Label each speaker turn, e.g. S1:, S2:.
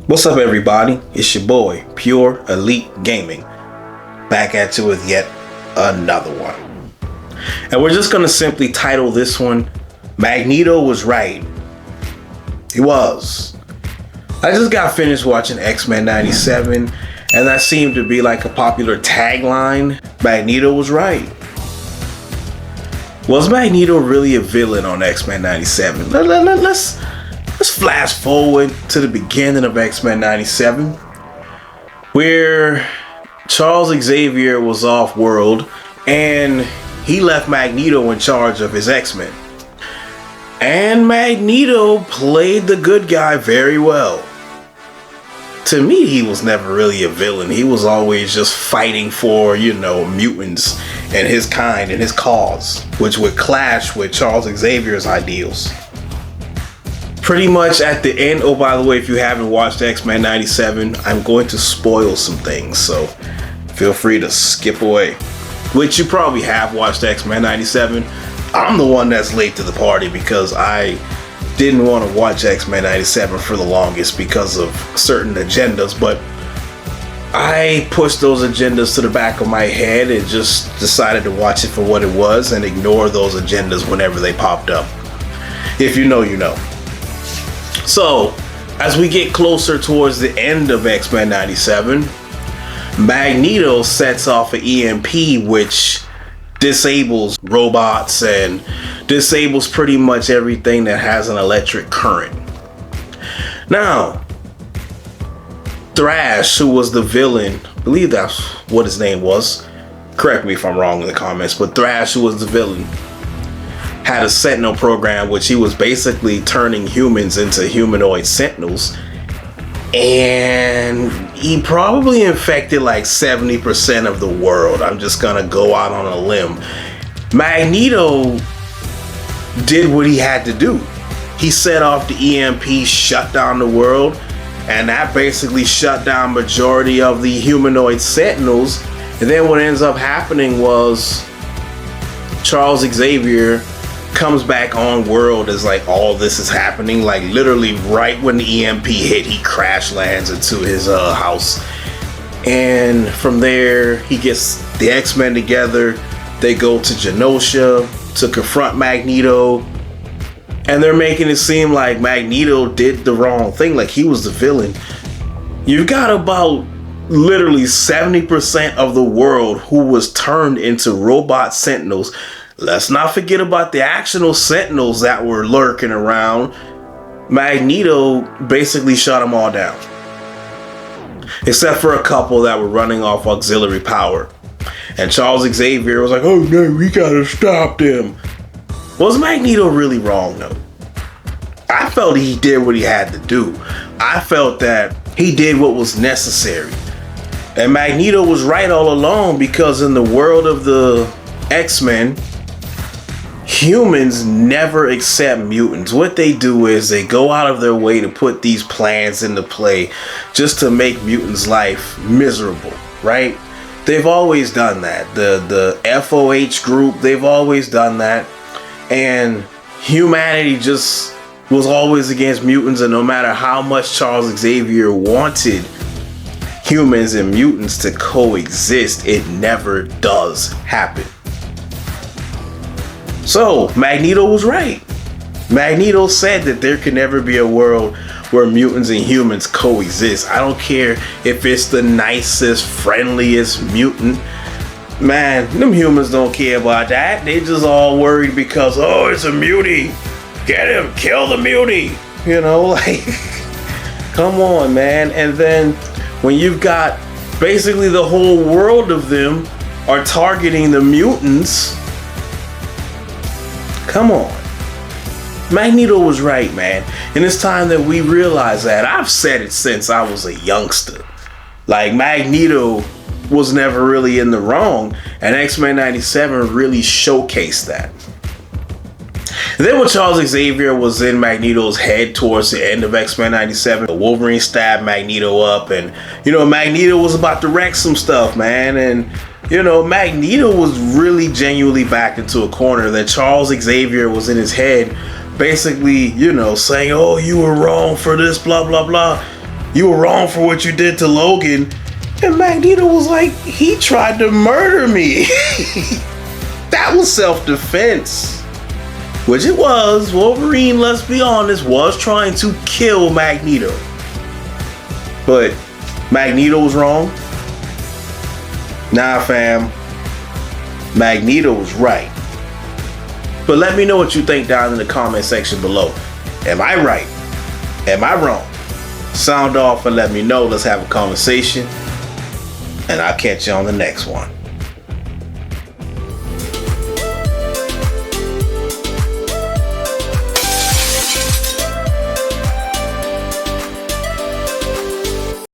S1: What's up, everybody? It's your boy, Pure Elite Gaming, back at you with yet another one. And we're just gonna simply title this one, Magneto was right. He was. I just got finished watching X-Men 97, and that seemed to be like a popular tagline. Magneto was right. Was Magneto really a villain on X-Men 97? Let's flash forward to the beginning of X-Men 97, where Charles Xavier was off-world and he left Magneto in charge of his X-Men. And Magneto played the good guy very well. To me, he was never really a villain. He was always just fighting for, mutants and his kind and his cause, which would clash with Charles Xavier's ideals. Pretty much at the end, oh, by the way, if you haven't watched X-Men 97, I'm going to spoil some things, so feel free to skip away. Which you probably have watched X-Men 97. I'm the one that's late to the party because I didn't want to watch X-Men 97 for the longest because of certain agendas, but I pushed those agendas to the back of my head and just decided to watch it for what it was and ignore those agendas whenever they popped up. If you know, you know. So, as we get closer towards the end of X-Men 97, Magneto sets off an EMP which disables robots and disables pretty much everything that has an electric current. Now, Thrash, who was the villain, I believe that's what his name was. Correct me if I'm wrong in the comments, but Thrash, who was the villain, had a Sentinel program which he was basically turning humans into humanoid sentinels, and he probably infected like 70% of the world. I'm just gonna go out on a limb. Magneto did what he had to do. He set off the EMP, shut down the world, and that basically shut down majority of the humanoid sentinels. And then what ends up happening was Charles Xavier comes back on world as like all this is happening, like literally right when the EMP hit, he crash lands into his house, and from there he gets the X-Men together. They go to Genosha to confront Magneto, and they're making it seem like Magneto did the wrong thing, like he was the villain. You've got about literally 70% of the world who was turned into robot sentinels. Let's not forget about the actual sentinels that were lurking around. Magneto basically shut them all down, except for a couple that were running off auxiliary power. And Charles Xavier was like, oh no, we gotta stop them. Was Magneto really wrong though? I felt he did what he had to do. I felt that he did what was necessary. And Magneto was right all along, because in the world of the X-Men, humans never accept mutants. What they do is they go out of their way to put these plans into play just to make mutants' life miserable, right? They've always done that. The FOH group, they've always done that. And humanity just was always against mutants, and no matter how much Charles Xavier wanted humans and mutants to coexist, it never does happen. So, Magneto was right. Magneto said that there can never be a world where mutants and humans coexist. I don't care if it's the nicest, friendliest mutant. Man, them humans don't care about that. They just all worried because, oh, it's a mutie. Get him, kill the mutie. Like, come on, man. And then when you've got basically the whole world of them are targeting the mutants, come on. Magneto was right, man. And it's time that we realize that. I've said it since I was a youngster. Like, Magneto was never really in the wrong, and X-Men 97 really showcased that. And then when Charles Xavier was in Magneto's head towards the end of X-Men 97, Wolverine stabbed Magneto up, and Magneto was about to wreck some stuff, man. And Magneto was really genuinely backed into a corner that Charles Xavier was in his head, basically, saying, oh, you were wrong for this, blah, blah, blah. You were wrong for what you did to Logan. And Magneto was like, he tried to murder me. That was self-defense. Which it was. Wolverine, let's be honest, was trying to kill Magneto. But Magneto was wrong. Nah, fam. Magneto was right. But let me know what you think down in the comment section below. Am I right? Am I wrong? Sound off and let me know. Let's have a conversation. And I'll catch you on the next one.